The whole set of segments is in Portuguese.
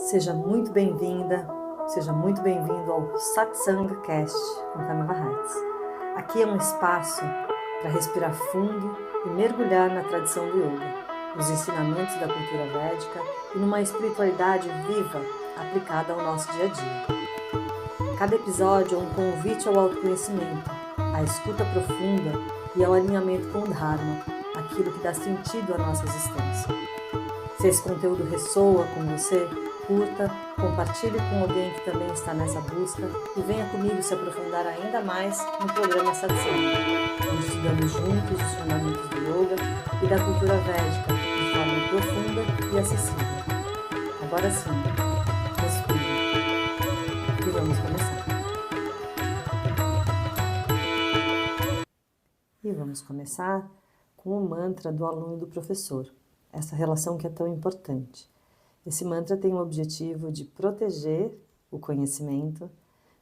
Seja muito bem-vinda, seja muito bem-vindo ao Satsanga Cast com Kamala Harris. Aqui é um espaço para respirar fundo e mergulhar na tradição do yoga, nos ensinamentos da cultura védica e numa espiritualidade viva aplicada ao nosso dia a dia. Cada episódio é um convite ao autoconhecimento, à escuta profunda e ao alinhamento com o Dharma, aquilo que dá sentido à nossa existência. Se esse conteúdo ressoa com você, curta, compartilhe com alguém que também está nessa busca e venha comigo se aprofundar ainda mais no programa Satsanga, onde estudamos juntos os fundamentos do yoga e da cultura védica de forma profunda e acessível. Agora sim, respire e vamos começar. E vamos começar com o mantra do aluno e do professor, essa relação que é tão importante. Esse mantra tem o objetivo de proteger o conhecimento,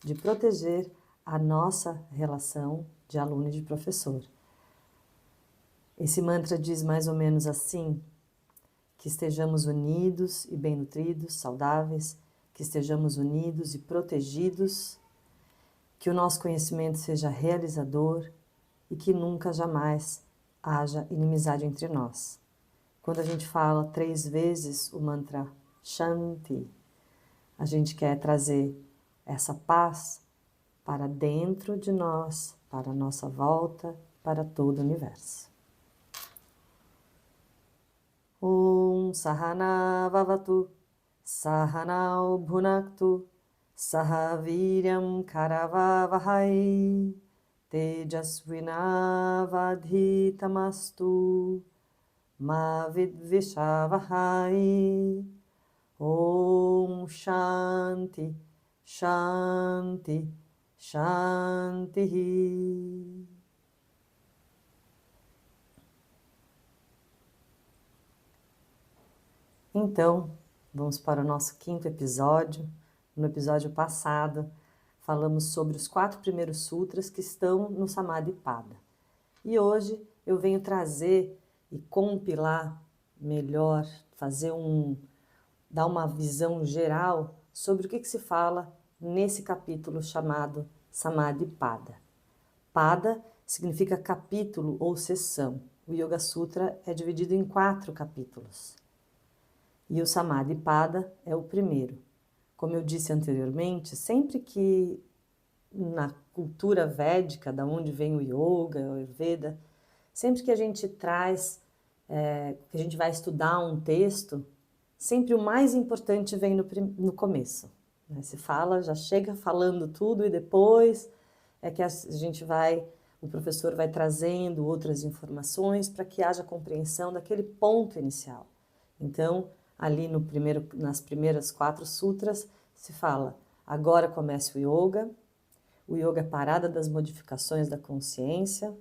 de proteger a nossa relação de aluno e de professor. Esse mantra diz mais ou menos assim: que estejamos unidos e bem nutridos, saudáveis, que estejamos unidos e protegidos, que o nosso conhecimento seja realizador e que nunca, jamais haja inimizade entre nós. Quando a gente fala 3 vezes o mantra Shanti, a gente quer trazer essa paz para dentro de nós, para a nossa volta, para todo o universo. Om Sahana Vavatu, Sahanao Bhunaktu, Sahaviryam Karavavahai, Tejasvinavadhitamastu, Ma Vidvishavahai. Om Shanti, Shanti, Shanti. Então, vamos para o nosso 5º episódio. No episódio passado, falamos sobre os 4 primeiros sutras que estão no Samadhi Pada. E hoje eu venho trazer e compilar melhor, dar uma visão geral sobre o que se fala nesse capítulo chamado Samadhi Pada. Pada significa capítulo ou seção. O Yoga Sutra é dividido em 4 capítulos. E o Samadhi Pada é o primeiro. Como eu disse anteriormente, sempre que na cultura védica, da onde vem o Yoga, o Ayurveda, sempre que a gente traz, que a gente vai estudar um texto, sempre o mais importante vem no começo. Né? Se fala, já chega falando tudo e depois é que o professor vai trazendo outras informações para que haja compreensão daquele ponto inicial. Então, ali nas primeiras 4 sutras, se fala, agora começa o yoga é parada das modificações da consciência.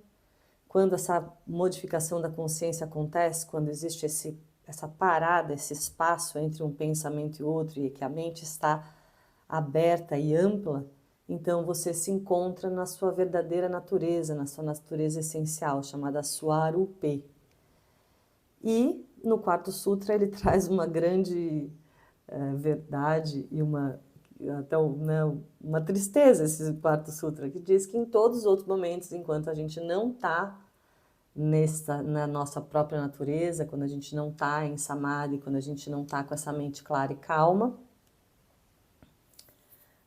Quando essa modificação da consciência acontece, quando existe essa parada, esse espaço entre um pensamento e outro, e que a mente está aberta e ampla, então você se encontra na sua verdadeira natureza, na sua natureza essencial, chamada Swarupe. E no 4º sutra ele traz uma grande verdade e uma tristeza, esse 4º sutra, que diz que em todos os outros momentos, enquanto a gente não está na nossa própria natureza, quando a gente não está em Samadhi, quando a gente não está com essa mente clara e calma,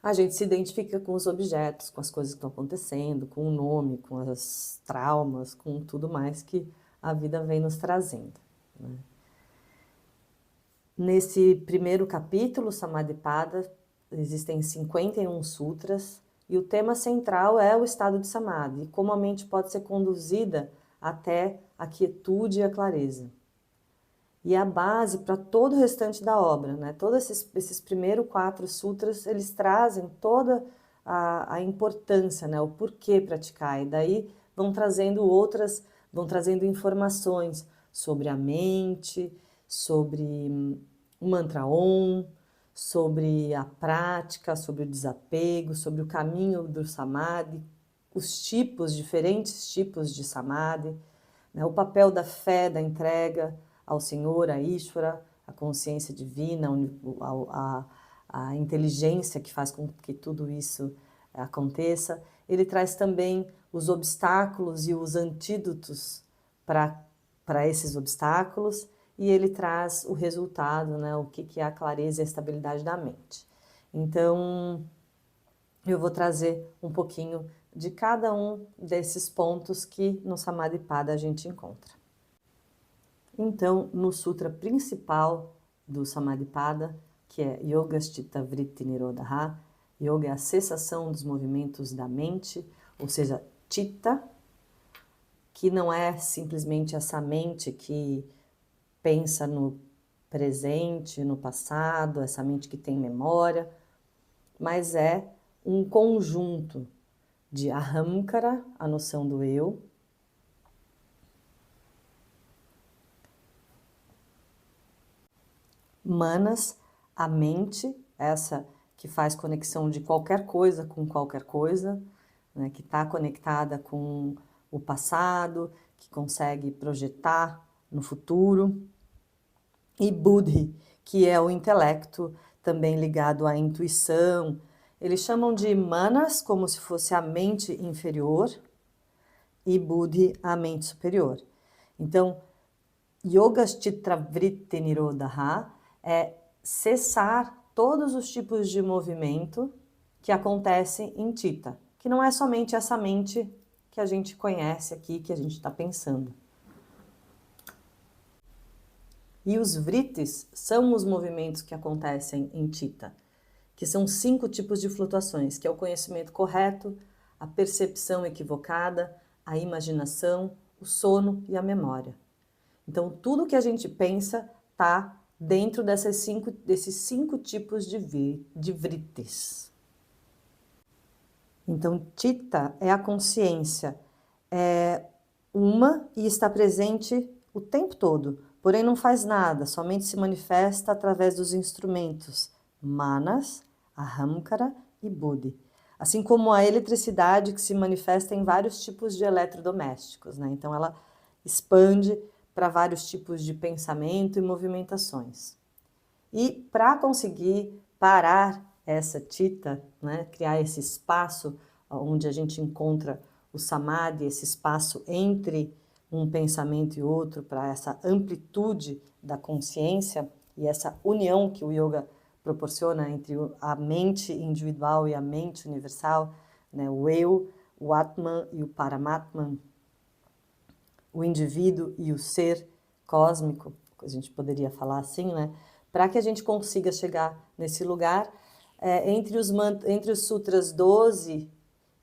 a gente se identifica com os objetos, com as coisas que estão acontecendo, com o nome, com as traumas, com tudo mais que a vida vem nos trazendo. Né? Nesse primeiro capítulo, Samadhi Pada, existem 51 sutras e o tema central é o estado de Samadhi, como a mente pode ser conduzida até a quietude e a clareza. E a base para todo o restante da obra, né? Todos esses primeiros 4 sutras, eles trazem toda a importância, né? O porquê praticar, e daí vão trazendo informações sobre a mente, sobre o mantra Om, sobre a prática, sobre o desapego, sobre o caminho do Samadhi, os diferentes tipos de Samadhi, né, o papel da fé, da entrega ao Senhor, a Ishvara, a consciência divina, a inteligência que faz com que tudo isso aconteça. Ele traz também os obstáculos e os antídotos para esses obstáculos, e ele traz o resultado, né, o que é a clareza e a estabilidade da mente. Então, eu vou trazer um pouquinho de cada um desses pontos que no Samadhipada a gente encontra. Então, no sutra principal do Samadhipada, que é Yogasthita Vritti Nirodha, Yoga é a cessação dos movimentos da mente, ou seja, Chitta, que não é simplesmente essa mente que pensa no presente, no passado, essa mente que tem memória, mas é um conjunto de Ahamkara, a noção do eu, Manas, a mente, essa que faz conexão de qualquer coisa com qualquer coisa, né, que está conectada com o passado, que consegue projetar no futuro, e Buddhi, que é o intelecto também ligado à intuição. Eles chamam de Manas como se fosse a mente inferior e Buddhi a mente superior. Então, Yogasthita Vritti Nirodha é cessar todos os tipos de movimento que acontecem em Chitta, que não é somente essa mente que a gente conhece aqui, que a gente está pensando. E os vrittis são os movimentos que acontecem em Chitta, que são 5 tipos de flutuações, que é o conhecimento correto, a percepção equivocada, a imaginação, o sono e a memória. Então, tudo que a gente pensa está dentro desses cinco tipos de vrittis. Então, Chitta é a consciência, é uma e está presente o tempo todo, porém não faz nada, somente se manifesta através dos instrumentos Manas, Ahamkara e Buddhi. Assim como a eletricidade que se manifesta em vários tipos de eletrodomésticos, né? Então ela expande para vários tipos de pensamento e movimentações. E para conseguir parar essa Chitta, né, criar esse espaço onde a gente encontra o Samadhi, esse espaço entre um pensamento e outro, para essa amplitude da consciência e essa união que o yoga proporciona entre a mente individual e a mente universal, né, o eu, o Atman e o Paramatman, o indivíduo e o ser cósmico, a gente poderia falar assim, né? Para que a gente consiga chegar nesse lugar, entre os sutras 12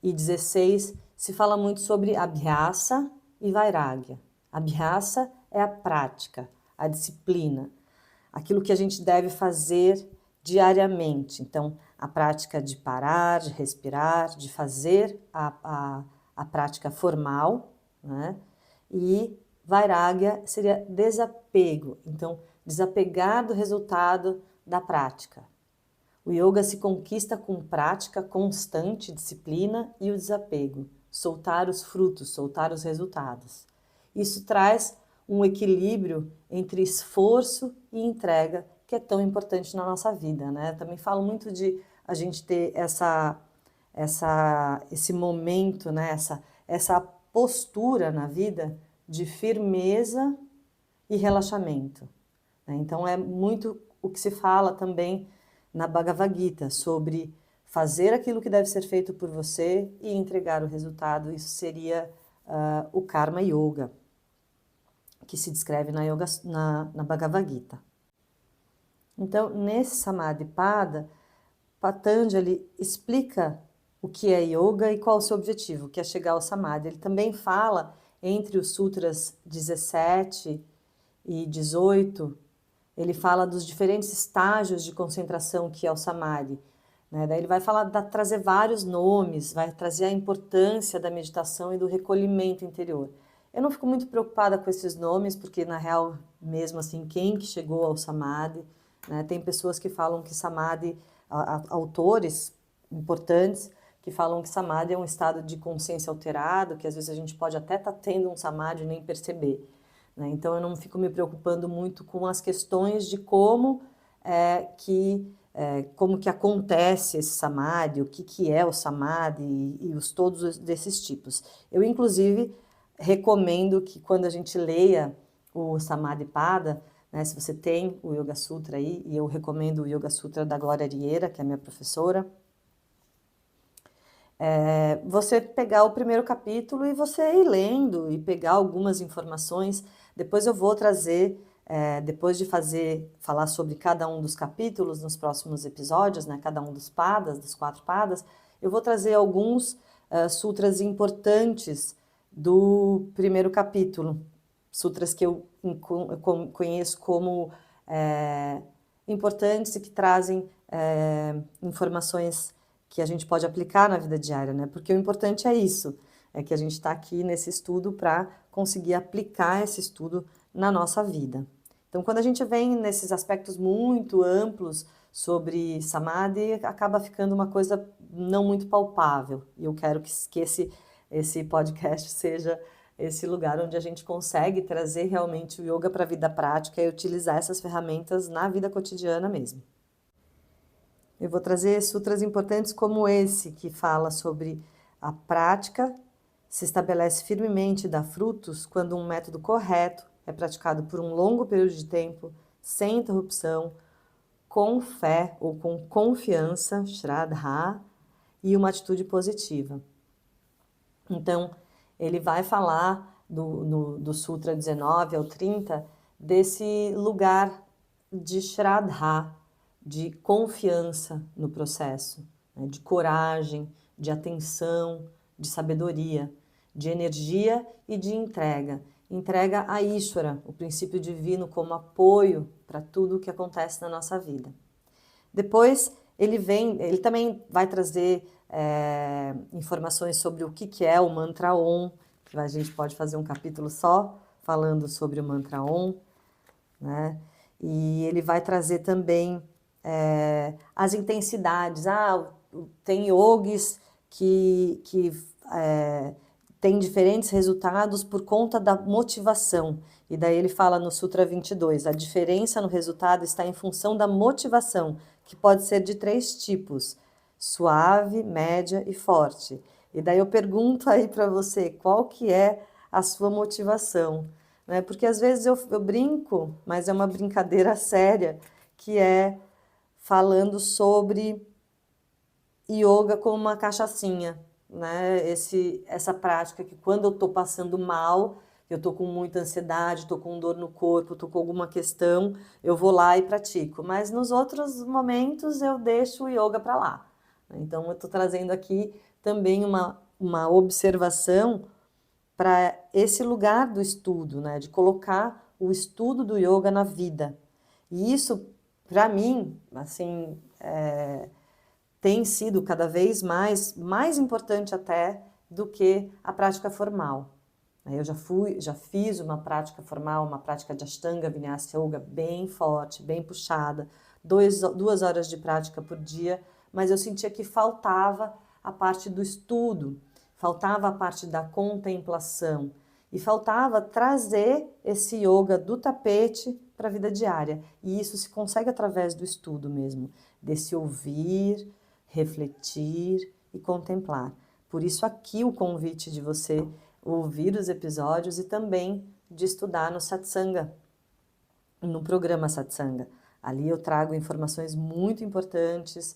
e 16, se fala muito sobre Abhyasa e Vairagya. Abhyasa é a prática, a disciplina, aquilo que a gente deve fazer diariamente. Então, a prática de parar, de respirar, de fazer a prática formal, né? E Vairagya seria desapego, então desapegar do resultado da prática. O yoga se conquista com prática constante, disciplina e o desapego, soltar os frutos, soltar os resultados. Isso traz um equilíbrio entre esforço e entrega, que é tão importante na nossa vida, né? Também falo muito de a gente ter esse momento, né? Essa postura na vida de firmeza e relaxamento. Né? Então é muito o que se fala também na Bhagavad Gita, sobre fazer aquilo que deve ser feito por você e entregar o resultado. Isso seria o Karma Yoga, que se descreve na Bhagavad Gita. Então, nesse Samadhipada, Patanjali explica o que é yoga e qual o seu objetivo, que é chegar ao Samadhi. Ele também fala, entre os sutras 17 e 18, ele fala dos diferentes estágios de concentração que é o Samadhi. Né? Daí ele vai trazer vários nomes, vai trazer a importância da meditação e do recolhimento interior. Eu não fico muito preocupada com esses nomes, porque na real, mesmo assim, quem que chegou ao Samadhi, né? Tem pessoas que falam que Samadhi, autores importantes, que falam que Samadhi é um estado de consciência alterado, que às vezes a gente pode até estar tendo um Samadhi e nem perceber. né? Então eu não fico me preocupando muito com as questões de como que acontece esse samadhi, o que é o samadhi e todos desses tipos. Eu, inclusive, recomendo que quando a gente leia o Samadhi Pada, né, se você tem o Yoga Sutra aí, e eu recomendo o Yoga Sutra da Glória Arieira, que é a minha professora, você pegar o primeiro capítulo e você ir lendo e pegar algumas informações. Depois eu vou trazer, depois de falar sobre cada um dos capítulos nos próximos episódios, né, cada um dos padas, dos 4 padas, eu vou trazer alguns sutras importantes do primeiro capítulo, sutras que eu conheço como importantes e que trazem informações que a gente pode aplicar na vida diária, né? Porque o importante é isso, é que a gente está aqui nesse estudo para conseguir aplicar esse estudo na nossa vida. Então, quando a gente vem nesses aspectos muito amplos sobre Samadhi, acaba ficando uma coisa não muito palpável. E eu quero que esse podcast seja esse lugar onde a gente consegue trazer realmente o yoga para a vida prática e utilizar essas ferramentas na vida cotidiana mesmo. Eu vou trazer sutras importantes como esse, que fala sobre a prática se estabelece firmemente e dá frutos quando um método correto é praticado por um longo período de tempo, sem interrupção, com fé ou com confiança, Shraddha, e uma atitude positiva. Então, ele vai falar do Sutra 19 ao 30 desse lugar de Shraddha, de confiança no processo, né, de coragem, de atenção, de sabedoria, de energia e de entrega. Entrega a Ishvara, o princípio divino, como apoio para tudo o que acontece na nossa vida. Depois, ele também vai trazer informações sobre o que é o mantra Om, que a gente pode fazer um capítulo só falando sobre o mantra Om, né? E ele vai trazer também as intensidades. Tem yogis que têm diferentes resultados por conta da motivação. E daí ele fala no Sutra 22, a diferença no resultado está em função da motivação, que pode ser de 3 tipos, suave, média e forte. E daí eu pergunto aí para você, qual que é a sua motivação? Né? Porque às vezes eu brinco, mas é uma brincadeira séria, que é falando sobre yoga como uma cachaçinha, né? Essa prática que quando eu estou passando mal, eu estou com muita ansiedade, estou com dor no corpo, estou com alguma questão, eu vou lá e pratico. Mas nos outros momentos eu deixo o yoga para lá. Então eu estou trazendo aqui também uma observação para esse lugar do estudo, né? De colocar o estudo do yoga na vida. E isso, para mim, assim, tem sido cada vez mais importante até do que a prática formal. Eu já fiz uma prática formal, uma prática de Ashtanga Vinyasa Yoga bem forte, bem puxada, 2 horas de prática por dia, mas eu sentia que faltava a parte do estudo, faltava a parte da contemplação e faltava trazer esse yoga do tapete para a vida diária. E isso se consegue através do estudo mesmo, desse ouvir, refletir e contemplar. Por isso aqui o convite de você ouvir os episódios e também de estudar no Satsanga, no programa Satsanga. Ali eu trago informações muito importantes,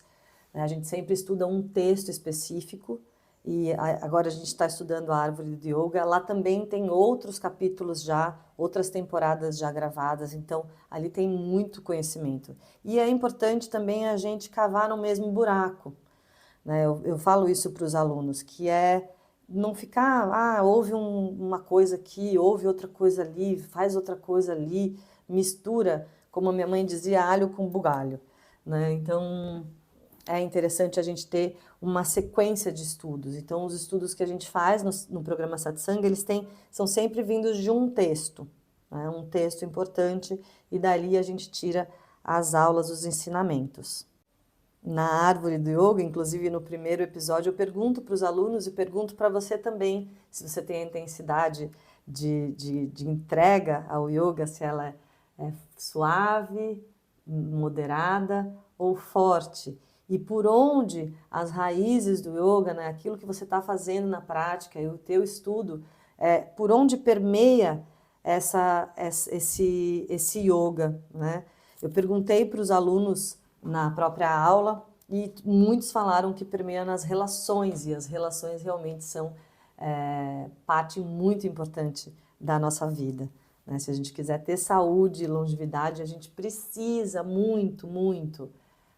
né? A gente sempre estuda um texto específico e agora a gente está estudando a Árvore do Yoga. Lá também tem outros capítulos já, outras temporadas já gravadas, então ali tem muito conhecimento. E é importante também a gente cavar no mesmo buraco, né? Eu falo isso para os alunos, que é não ficar, ouve uma coisa aqui, ouve outra coisa ali, faz outra coisa ali, mistura, como a minha mãe dizia, alho com bugalho, né? Então, é interessante a gente ter uma sequência de estudos. Então, os estudos que a gente faz no programa Satsanga, são sempre vindos de um texto, né? Um texto importante, e dali a gente tira as aulas, os ensinamentos. Na Árvore do Yoga, inclusive no primeiro episódio, eu pergunto para os alunos e pergunto para você também, se você tem a intensidade de entrega ao yoga, se ela é suave, moderada ou forte. E por onde as raízes do yoga, né, aquilo que você está fazendo na prática e o teu estudo, por onde permeia esse yoga, né? Eu perguntei para os alunos na própria aula e muitos falaram que permeia nas relações, e as relações realmente são parte muito importante da nossa vida, né? Se a gente quiser ter saúde e longevidade, a gente precisa muito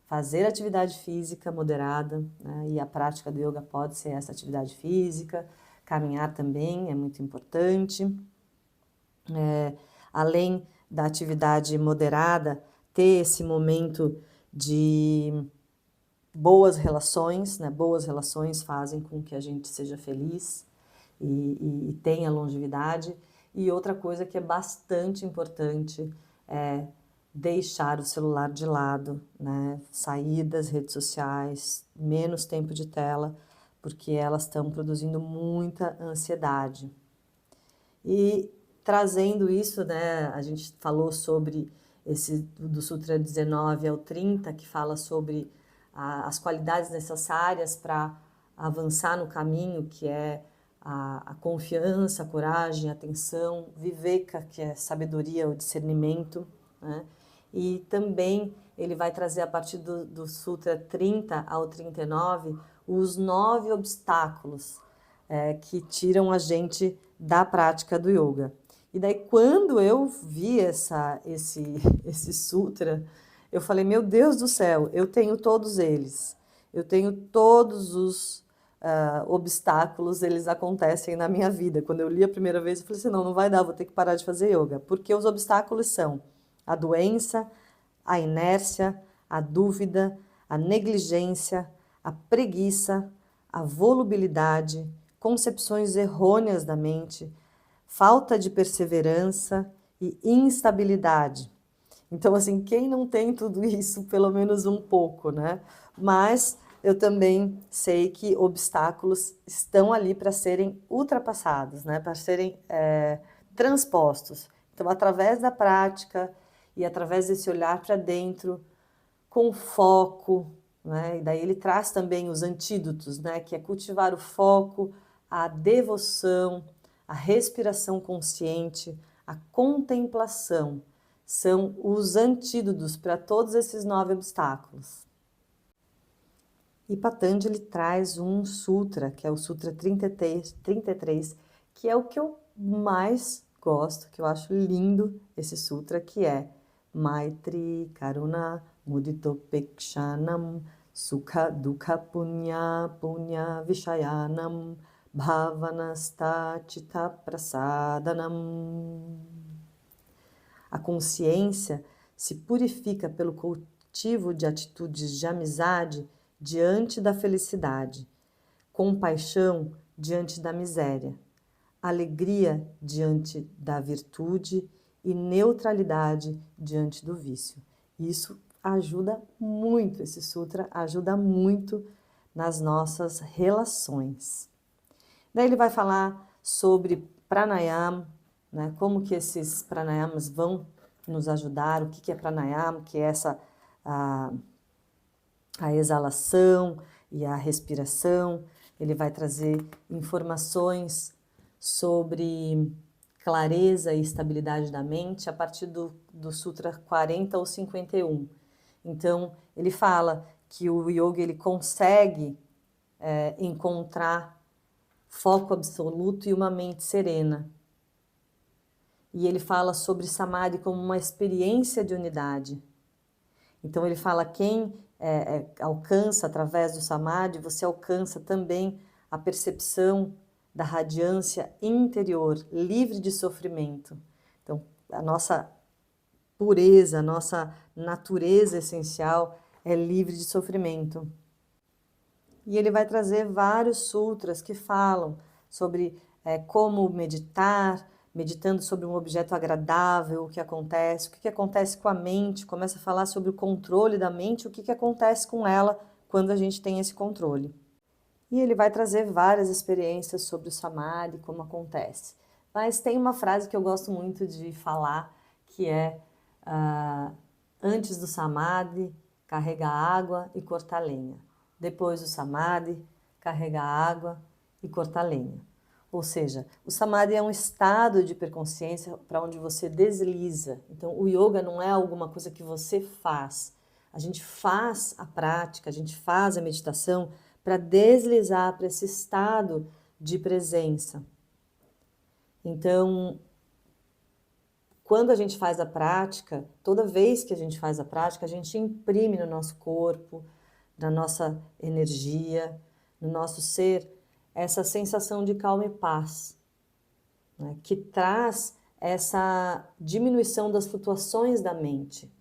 fazer atividade física moderada, né? E a prática do yoga pode ser essa atividade física, caminhar também é muito importante. Além da atividade moderada, ter esse momento de boas relações, né? Boas relações fazem com que a gente seja feliz e tenha longevidade. E outra coisa que é bastante importante é deixar o celular de lado, né? Sair das redes sociais, menos tempo de tela, porque elas estão produzindo muita ansiedade. E trazendo isso, né, a gente falou sobre esse do Sutra 19 ao 30, que fala sobre as qualidades necessárias para avançar no caminho, que é a confiança, a coragem, a atenção, viveka, que é sabedoria, o discernimento, né? E também ele vai trazer a partir do Sutra 30 ao 39 os 9 obstáculos que tiram a gente da prática do yoga. E daí, quando eu vi esse sutra, eu falei, meu Deus do céu, eu tenho todos eles. Eu tenho todos os obstáculos, eles acontecem na minha vida. Quando eu li a primeira vez, eu falei assim, não vai dar, vou ter que parar de fazer yoga. Porque os obstáculos são a doença, a inércia, a dúvida, a negligência, a preguiça, a volubilidade, concepções errôneas da mente, falta de perseverança e instabilidade. Então, assim, quem não tem tudo isso, pelo menos um pouco, né? Mas eu também sei que obstáculos estão ali para serem ultrapassados, né? Para serem transpostos. Então, através da prática e através desse olhar para dentro, com foco, né? E daí ele traz também os antídotos, né? Que é cultivar o foco, a devoção, a respiração consciente, a contemplação. São os antídotos para todos esses 9 obstáculos. E Patanjali traz um sutra, que é o Sutra 33, que é o que eu mais gosto, que eu acho lindo esse sutra, que é Maitri Karuna Muditopekshanam Sukha Dukha Punya Vishayanam Bhavanasta Chitta Prasadanam. A consciência se purifica pelo cultivo de atitudes de amizade diante da felicidade, compaixão diante da miséria, alegria diante da virtude e neutralidade diante do vício. Isso ajuda muito, esse sutra ajuda muito nas nossas relações. Daí ele vai falar sobre pranayama, né, como que esses pranayamas vão nos ajudar, o que é pranayama, que é a exalação e a respiração. Ele vai trazer informações sobre clareza e estabilidade da mente a partir do Sutra 40 ou 51. Então, ele fala que o yoga ele consegue encontrar foco absoluto e uma mente serena. E ele fala sobre Samadhi como uma experiência de unidade. Então ele fala quem alcança através do Samadhi, você alcança também a percepção da radiância interior, livre de sofrimento. Então a nossa pureza, a nossa natureza essencial é livre de sofrimento. E ele vai trazer vários sutras que falam sobre como meditar, meditando sobre um objeto agradável, o que acontece com a mente, começa a falar sobre o controle da mente, o que acontece com ela quando a gente tem esse controle. E ele vai trazer várias experiências sobre o Samadhi, como acontece. Mas tem uma frase que eu gosto muito de falar, que é antes do Samadhi, carrega água e corta lenha. Depois do Samadhi, carrega água e corta lenha. Ou seja, o Samadhi é um estado de hiperconsciência para onde você desliza. Então, o yoga não é alguma coisa que você faz. A gente faz a prática, a gente faz a meditação para deslizar para esse estado de presença. Então, quando a gente faz a prática, toda vez que a gente faz a prática, a gente imprime no nosso corpo, na nossa energia, no nosso ser, essa sensação de calma e paz, né, que traz essa diminuição das flutuações da mente.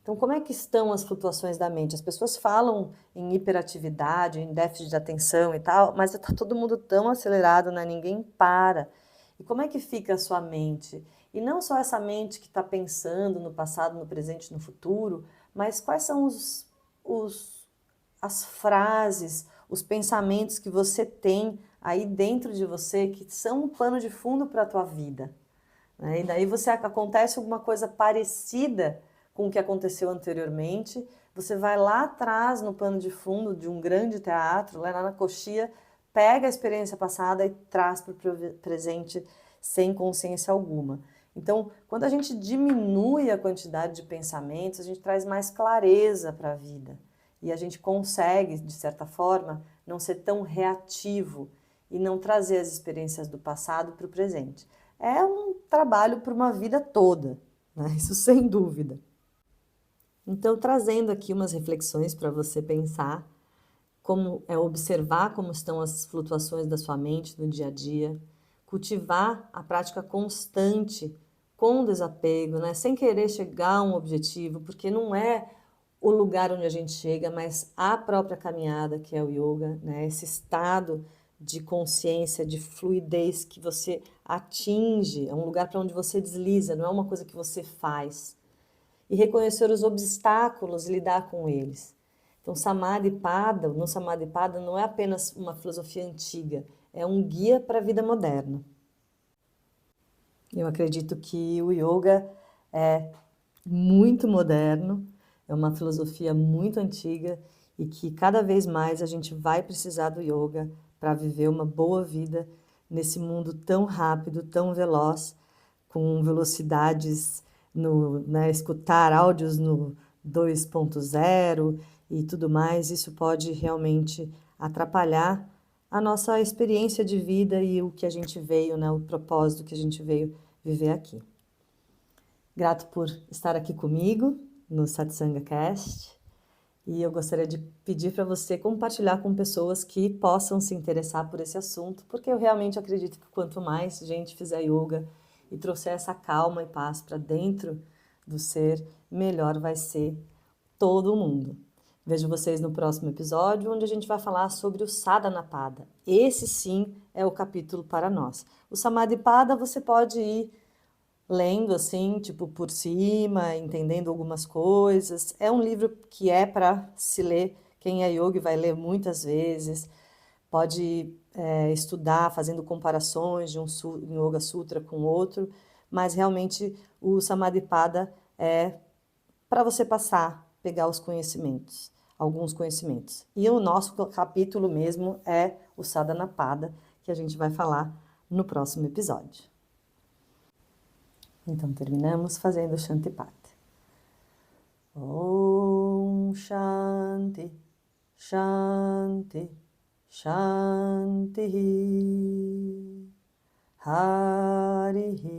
Então, como é que estão as flutuações da mente? As pessoas falam em hiperatividade, em déficit de atenção e tal, mas está todo mundo tão acelerado, né? Ninguém para. E como é que fica a sua mente? E não só essa mente que está pensando no passado, no presente, no futuro, mas quais são as frases, os pensamentos que você tem aí dentro de você que são um pano de fundo para a tua vida, né? E daí acontece alguma coisa parecida com o que aconteceu anteriormente, você vai lá atrás no pano de fundo de um grande teatro, lá na coxia, pega a experiência passada e traz para o presente sem consciência alguma. Então, quando a gente diminui a quantidade de pensamentos, a gente traz mais clareza para a vida. E a gente consegue, de certa forma, não ser tão reativo e não trazer as experiências do passado para o presente. É um trabalho para uma vida toda, né? Isso sem dúvida. Então, trazendo aqui umas reflexões para você pensar, como é observar como estão as flutuações da sua mente no dia a dia, cultivar a prática constante com desapego, né? Sem querer chegar a um objetivo, porque não é o lugar onde a gente chega, mas a própria caminhada, que é o yoga, né? Esse estado de consciência, de fluidez que você atinge, é um lugar para onde você desliza, não é uma coisa que você faz. E reconhecer os obstáculos e lidar com eles. Então, Samadhi Pada, no Samadhi Pada não é apenas uma filosofia antiga, é um guia para a vida moderna. Eu acredito que o yoga é muito moderno, é uma filosofia muito antiga e que cada vez mais a gente vai precisar do yoga para viver uma boa vida nesse mundo tão rápido, tão veloz, com velocidades né, escutar áudios no 2.0 e tudo mais. Isso pode realmente atrapalhar a nossa experiência de vida e o que a gente veio, né, o propósito que a gente veio viver aqui. Grato por estar aqui comigo no Satsanga Cast e eu gostaria de pedir para você compartilhar com pessoas que possam se interessar por esse assunto, porque eu realmente acredito que quanto mais gente fizer yoga e trouxer essa calma e paz para dentro do ser, melhor vai ser todo mundo. Vejo vocês no próximo episódio, onde a gente vai falar sobre o Sadhanapada. Esse sim é o capítulo para nós. O Samadhipada você pode ir lendo assim, tipo por cima, entendendo algumas coisas. É um livro que é para se ler. Quem é yogi vai ler muitas vezes. Pode estudar fazendo comparações de um Yoga Sutra com outro, mas realmente o Samadhipada é para você passar, pegar os conhecimentos, alguns conhecimentos. E o nosso capítulo mesmo é o Sadhanapada, que a gente vai falar no próximo episódio. Então, terminamos fazendo o Shantipata. Om Shanti, Shanti, Shanti. Harihi